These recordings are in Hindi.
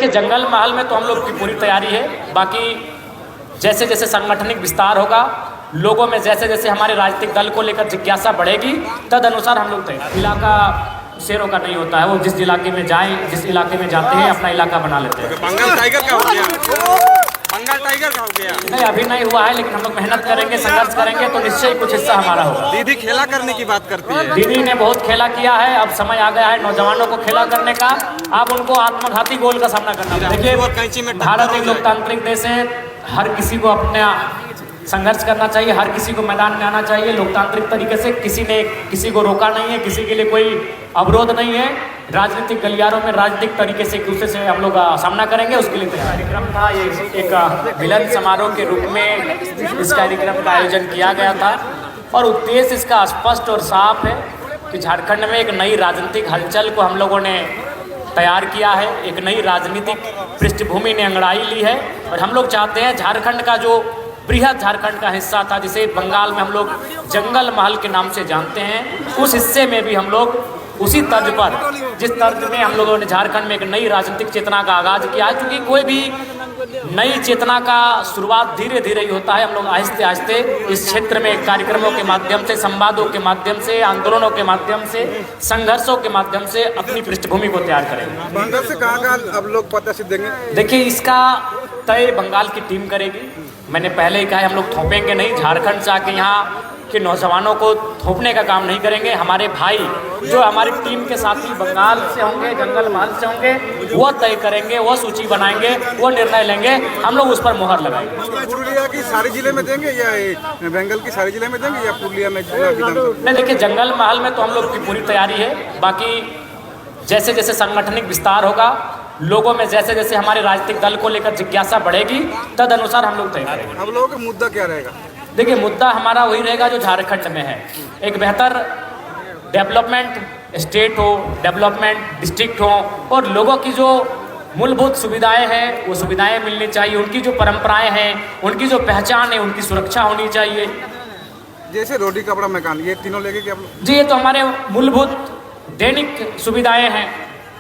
देखिए, जंगल महल में तो हम लोग की पूरी तैयारी है। बाकी जैसे जैसे सांगठनिक विस्तार होगा, लोगों में जैसे जैसे हमारे राजनीतिक दल को लेकर जिज्ञासा बढ़ेगी, तद अनुसार हम लोग तैयार। इलाका शेरों का नहीं होता है, वो जिस इलाके में जाएं, जिस इलाके में जाते हैं अपना इलाका बना लेते हैं। बंगाल टाइगर का हो गया, बंगाल टाइगर का हो गया। नहीं, अभी नहीं हुआ है, लेकिन हम लोग मेहनत करेंगे, संघर्ष करेंगे तो निश्चय ही कुछ हिस्सा हमारा होगा। दीदी खेला करने की बात करती है। दीदी ने बहुत खेला किया है, अब समय आ गया है नौजवानों को खेला करने का। अब उनको आत्मघाती गोल का सामना करना है। देखिए, भारत एक लोकतांत्रिक देश है, हर किसी को अपना संघर्ष करना चाहिए, हर किसी को मैदान में आना चाहिए लोकतांत्रिक तरीके से। किसी ने किसी को रोका नहीं है, किसी के लिए कोई अवरोध नहीं है। राजनीतिक गलियारों में राजनीतिक तरीके से एक दूसरे से हम लोग सामना करेंगे, उसके लिए कार्यक्रम था। ये एक मिलन समारोह के रूप में इस कार्यक्रम का आयोजन किया गया था और उद्देश्य इसका स्पष्ट और साफ है कि झारखंड में एक नई राजनीतिक हलचल को हम लोगों ने तैयार किया है। एक नई राजनीतिक पृष्ठभूमि ने अंगड़ाई ली है और हम लोग चाहते हैं झारखंड का जो बृहद झारखंड का हिस्सा था, जिसे बंगाल में हम लोग जंगल महल के नाम से जानते हैं, उस हिस्से में भी हम लोग उसी तर्ज पर, जिस तर्ज में हम लोगों ने झारखंड में एक नई राजनीतिक चेतना का आगाज किया है। क्योंकि कोई भी नई चेतना का शुरुआत धीरे धीरे ही होता है। हम लोग आहिस्ते आहिस्ते इस क्षेत्र में कार्यक्रमों के माध्यम से, संवादों के माध्यम से, आंदोलनों के माध्यम से, संघर्षों के माध्यम से अपनी पृष्ठभूमि को तैयार करेंगे। बंगाल से कहाँ अब लोग पता से देंगे? देखिए, इसका तय बंगाल की टीम करेगी। मैंने पहले ही कहा है, हम लोग थोपेंगे नहीं। झारखंड से आके यहाँ के नौजवानों को थोपने का काम नहीं करेंगे। हमारे भाई जो हमारी टीम के साथी बंगाल से होंगे, जंगल महल से होंगे, वो तय करेंगे, वो सूची बनाएंगे, वो निर्णय लेंगे, हम लोग उस पर मुहर लगाएंगे। पुरुलिया की सारी जिले में देंगे या बंगाल की सारी जिले में देंगे या पुरुलिया में? नहीं, देखिए, जंगल महल में तो हम लोग की पूरी तैयारी है। बाकी जैसे जैसे सांगठनिक विस्तार होगा, लोगों में जैसे जैसे हमारे राजनीतिक दल को लेकर जिज्ञासा बढ़ेगी, तद अनुसार हम लोग तैयार करेंगे। हम लोगों का मुद्दा क्या रहेगा? देखिए, मुद्दा हमारा वही रहेगा जो झारखंड में है। एक बेहतर डेवलपमेंट स्टेट हो, डेवलपमेंट डिस्ट्रिक्ट हो और लोगों की जो मूलभूत सुविधाएं हैं वो सुविधाएं मिलनी चाहिए। उनकी जो परंपराएं हैं, उनकी जो पहचान है, उनकी सुरक्षा होनी चाहिए। जैसे रोटी कपड़ा मकान, ये तीनों लेके क्या? जी, ये तो हमारे मूलभूत दैनिक सुविधाएं हैं,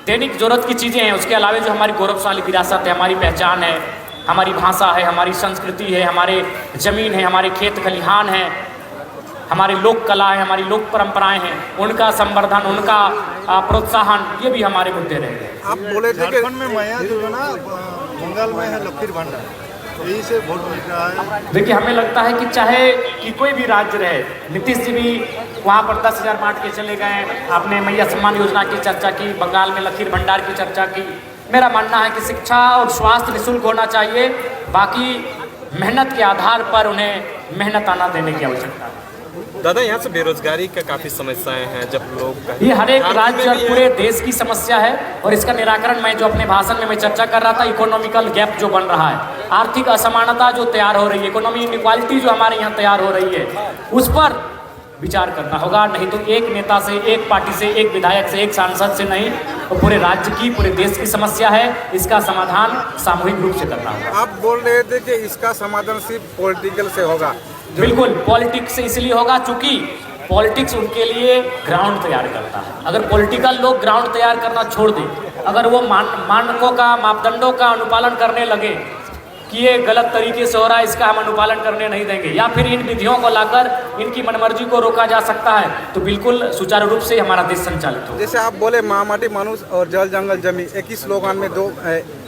दैनिक जरूरत की चीज़ें हैं। उसके अलावा जो हमारी गौरवशाली विरासत है, हमारी पहचान है, हमारी भाषा है, हमारी संस्कृति है, हमारे ज़मीन है, हमारे खेत खलिहान हैं, हमारी लोक कला है, हमारी लोक परंपराएं हैं, उनका संवर्धन, उनका प्रोत्साहन, ये भी हमारे मुद्दे रहेंगे। आप बोले थे कि में माया जो है ना बंगाल में है लकीर भंडार, तो यही से वोट मिल रहा है। देखिए, हमें लगता है कि चाहे कि कोई भी राज्य रहे, नीतीश जी भी वहाँ पर 10,000 बांट के चले गए। आपने मैया सम्मान योजना की चर्चा की, बंगाल में लकीर भंडार की चर्चा की। मेरा मानना है कि शिक्षा और स्वास्थ्य निःशुल्क होना चाहिए। बाकी मेहनत के आधार पर उन्हें मेहनत आना देने की आवश्यकता है। दादा, यहाँ से बेरोजगारी का काफ़ी समस्याएं हैं। जब लोग ये हर एक राज्य और पूरे देश की समस्या है और इसका निराकरण मैं जो अपने भाषण में मैं चर्चा कर रहा था, इकोनॉमिकल गैप जो बन रहा है, आर्थिक असमानता जो तैयार हो रही है, इकोनॉमी इनइक्वालिटी जो हमारे यहाँ तैयार हो रही है, उस पर विचार करना होगा। नहीं तो एक नेता से, एक पार्टी से, एक विधायक से, एक सांसद से नहीं, तो पूरे राज्य की, पूरे देश की समस्या है। इसका समाधान सामूहिक रूप से करना होगा। आप बोल रहे थे कि इसका समाधान सिर्फ पॉलिटिकल से होगा। बिल्कुल, पॉलिटिक्स से इसलिए होगा चूंकि पॉलिटिक्स उनके लिए ग्राउंड तैयार करता है। अगर पॉलिटिकल लोग ग्राउंड तैयार करना छोड़ दें, अगर वो मानकों का, मापदंडों का अनुपालन करने लगे कि ये गलत तरीके से हो रहा है, इसका हम अनुपालन करने नहीं देंगे, या फिर इन विधियों को लाकर इनकी मनमर्जी को रोका जा सकता है, तो बिल्कुल सुचारू रूप से हमारा देश संचालित हो। जैसे आप बोले महामाटी मानुष और जल जंगल जमी, एक ही स्लोगान में दो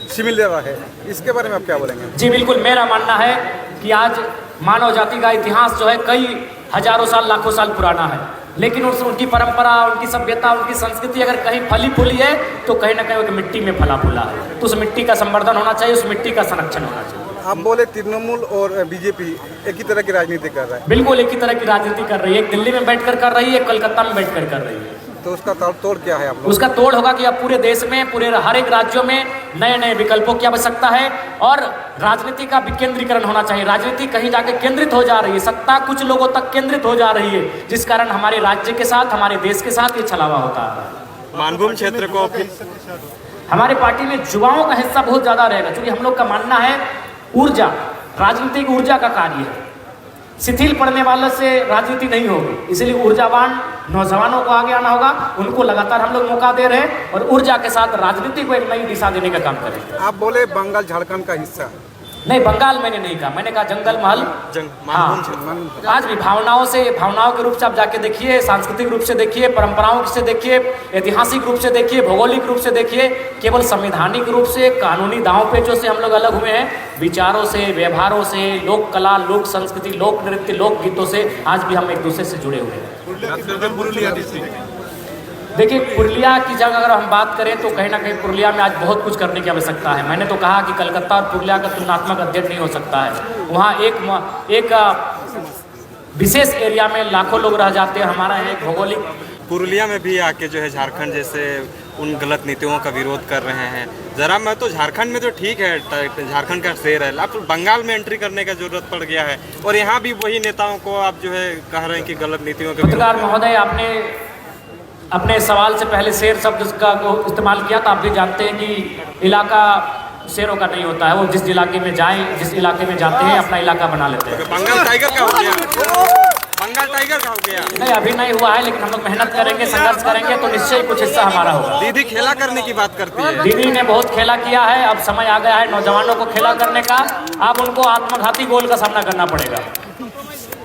सिमिलर है, इसके बारे में आप क्या बोलेंगे? जी बिल्कुल, मेरा मानना है कि आज मानव जाति का इतिहास जो है कई हजारों साल, लाखों साल पुराना है, लेकिन उनकी परंपरा, उनकी सभ्यता, उनकी संस्कृति अगर कहीं फली फूली है तो कहीं ना कहीं मिट्टी में फला फूला है। तो उस मिट्टी का संवर्धन होना चाहिए, उस मिट्टी का संरक्षण होना चाहिए। आप बोले तृणमूल और बीजेपी एक ही तरह की राजनीति कर रहा है। बिल्कुल एक ही तरह की राजनीति कर रही है। एक दिल्ली में बैठकर कर रही है, कलकत्ता में बैठकर कर रही है। तो उसका तोड़ क्या है आप लोग? उसका तोड़ होगा कि अब पूरे देश में, पूरे हर एक राज्यों में नए नए विकल्पों की आवश्यकता है और राजनीति का विकेंद्रीकरण होना चाहिए। राजनीति कहीं जाके केंद्रित हो जा रही है, सत्ता कुछ लोगों तक केंद्रित हो जा रही है, जिस कारण हमारे राज्य के साथ, हमारे देश के साथ ये छलावा होता है। मानभूम क्षेत्र को हमारे पार्टी में युवाओं का हिस्सा बहुत ज्यादा रहेगा, क्योंकि हम लोग का मानना है ऊर्जा राजनीतिक ऊर्जा का कार्य है। शिथिल पड़ने वाले से राजनीति नहीं होगी। इसलिए ऊर्जावान नौजवानों को आगे आना होगा, उनको लगातार हम लोग मौका दे रहे हैं और ऊर्जा के साथ राजनीति को एक नई दिशा देने का काम करेंगे। आप बोले बंगाल झारखंड का हिस्सा, नहीं, बंगाल मैंने नहीं कहा, मैंने कहा जंगल महल। हाँ, आज भी भावनाओं के रूप से आप जाके देखिए, सांस्कृतिक रूप से देखिए, परंपराओं से देखिए, ऐतिहासिक रूप से देखिए, भौगोलिक रूप से देखिए, केवल संवैधानिक रूप से, कानूनी दांव पेचों से हम लोग अलग हुए हैं। विचारों से, व्यवहारों से, लोक कला, लोक संस्कृति, लोक नृत्य, लोक गीतों से आज भी हम एक दूसरे से जुड़े हुए हैं। देखिए, पुरुलिया की जगह अगर हम बात करें तो कहीं ना कहीं पुरुलिया में आज बहुत कुछ करने की आवश्यकता है। मैंने तो कहा कि कलकत्ता और पुरुलिया का तुलनात्मक अध्ययन नहीं हो सकता है। वहाँ एक विशेष एरिया में लाखों लोग रह जाते हैं। हमारा एक भौगोलिक पुरुलिया में भी आके जो है झारखंड जैसे उन गलत नीतियों का विरोध कर रहे हैं। जरा मैं तो झारखंड में तो ठीक है, झारखंड का शेर है, अब बंगाल में एंट्री करने का जरूरत पड़ गया है और यहाँ भी वही नेताओं को आप जो है कह रहे हैं कि गलत नीतियों के। पत्रकार महोदय, आपने अपने सवाल से पहले शेर शब्द का को इस्तेमाल किया था। आप भी जानते हैं कि इलाका शेरों का नहीं होता है, वो जिस इलाके में जाएं, जिस इलाके में जाते हैं अपना इलाका बना लेते हैं। बंगाल टाइगर का हो गया, बंगाल टाइगर का हो गया। नहीं, अभी नहीं हुआ है, लेकिन हम लोग मेहनत करेंगे, संघर्ष करेंगे तो निश्चय कुछ हिस्सा हमारा होगा। दीदी खेला करने की बात करती है। दीदी ने बहुत खेला किया है, अब समय आ गया है नौजवानों को खेला करने का। अब उनको आत्मघाती गोल का सामना करना पड़ेगा।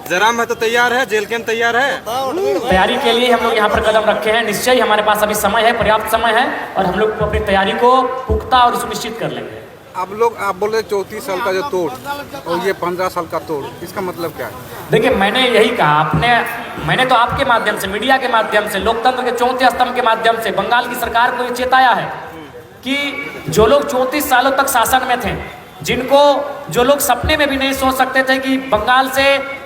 जरा मैं तो तैयार है, जेल कैंप तैयार है। तैयारी के लिए हम लोग यहाँ पर कदम रखे हैं। निश्चय हमारे पास अभी समय है, पर्याप्त समय है और हम लोग अपनी तैयारी को पुख्ता और सुनिश्चित कर लेंगे। आप बोल रहे 34 साल का जो तोड़ और ये 15 साल का तोड़, इसका मतलब क्या है? देखिए, मैंने यही कहा, मैंने तो आपके माध्यम से, मीडिया के माध्यम से, लोकतंत्र के चौथे स्तंभ के माध्यम से बंगाल की सरकार को ये चेताया है कि जो लोग 34 सालों तक शासन में थे, जो लोग सपने में भी नहीं सोच सकते थे कि बंगाल से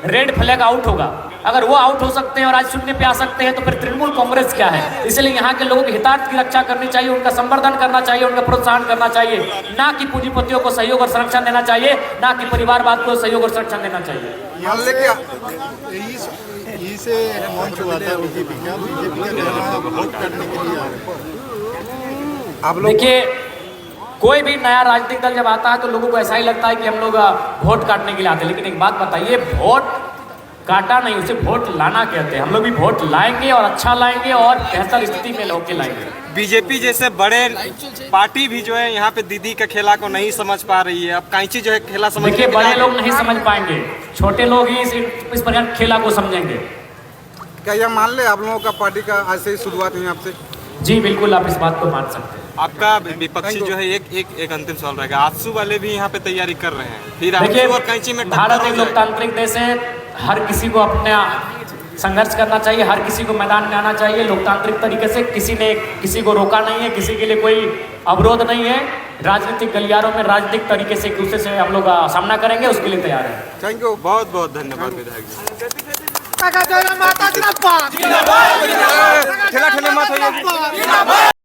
रेड फ्लैग आउट होगा, अगर वो आउट हो सकते हैं और आज शून्य पे आ सकते हैं तो फिर तृणमूल कांग्रेस क्या है। इसलिए यहाँ के लोगों के हितार्थ की रक्षा करनी चाहिए, उनका संवर्धन करना चाहिए, उनका प्रोत्साहन करना चाहिए, ना कि पूंजीपतियों को सहयोग और संरक्षण देना चाहिए, ना कि परिवारवाद को सहयोग और संरक्षण देना चाहिए। यही से मंच हुआ था बीजेपी का वोट करने के लिए आप लोग देखिए, कोई भी नया राजनीतिक दल जब आता है तो लोगों को ऐसा ही लगता है कि हम लोग वोट काटने के लिए आते हैं। लेकिन एक बात बताइए, वोट काटा नहीं, उसे वोट लाना कहते हैं। हम लोग भी वोट लाएंगे और अच्छा लाएंगे और बेहतर स्थिति में होके लाएंगे। बीजेपी जैसे बड़े पार्टी भी जो है यहाँ पे दीदी का खेला को नहीं समझ पा रही है। अब कैंची जो है खेला समझ, देखिए, बड़े लोग नहीं समझ पाएंगे, छोटे लोग ही इस प्रकार खेला को समझेंगे। क्या यह मान ले आप लोगों का पार्टी का आज से ही शुरुआत हुई आपसे? जी बिल्कुल, आप इस बात को मान सकते हैं। आपका विपक्षी जो है एक अंतिम सवाल रहेगा। आजसू वाले भी यहाँ पे तैयारी कर रहे हैं, फिर देखिए, और कैंची में भारत एक लोकतांत्रिक देश है, हर किसी को अपना संघर्ष करना चाहिए, हर किसी को मैदान में आना चाहिए लोकतांत्रिक तरीके से। किसी ने किसी को रोका नहीं है, किसी के लिए कोई अवरोध नहीं है। राजनीतिक गलियारों में राजनीतिक तरीके से एक दूसरे से हम लोग सामना करेंगे, उसके लिए तैयार है। थैंक यू, बहुत बहुत धन्यवाद विधायक जी। खेला खेले मत होइए।